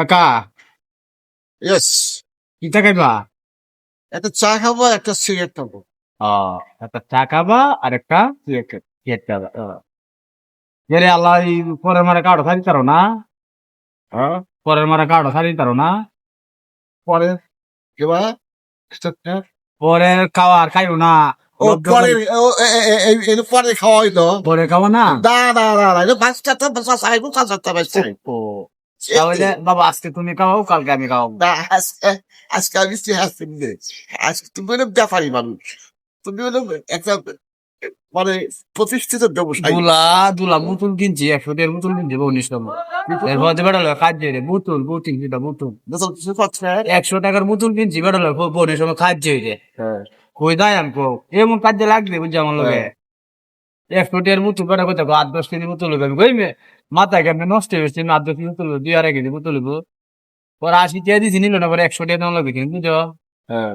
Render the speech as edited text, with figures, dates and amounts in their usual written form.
কাকা ইয়েস, কিটা খাইবা? একটা চা খাবো, একটা সিগারেট খাবো। ও, একটা চা খাবা আর একটা সিগারেট খাবা। এরে আল্লাহ, এই পরের মারা কাউটা ছাড়ি তারো না? হ্যাঁ, পরের মারা কাউটা ছাড়ি তারো না? পরে এবার পরের খাওয়া আর খাইও না। ও পরে এটা পরে খাওয়া হইতো। পরে খাওয়া না? না, এটা পাঁচটা তো চাইবো, কাঁচাটা বেশি। ও, তাহলে বাবা আজকে তুমি খাওয়াও, কালকে আমি খাওয়াবো। না, আজকে আমি হাসি নে। আজকে তুমি হলো ব্যাপারী মানুষ, তুমি হলো একটা মানে প্রতিষ্ঠিত ব্যবসায়ী। দুলা দুলা বোতল কিনছি, 100 বোতল কিনছি বউনির সময়। এরপর বেড়ালো খাদ্য রে বোতল বোতল যেটা বোতল নতুন কিছু করছে। 100 টাকার বোতল কিনছি, বেড়ালো বউনির সময় খাদ্য হইতে হ্যাঁ, কই দায় আনকো এমন কাজে লাগবে বুঝছি আমার লগে। 100 বোতল বেড়া করতে 8-10 কেজি বোতল হইবে। আমি কই মাথায় কেমন নষ্ট হয়েছে, 8-10 কেজি বোতল 2-2.5 কেজি বোতল হইব। পরে 80 টাকা দিয়েছি, নিল না, পরে 100 টাকা দাম লাগবে কিন্তু বুঝছো। হ্যাঁ।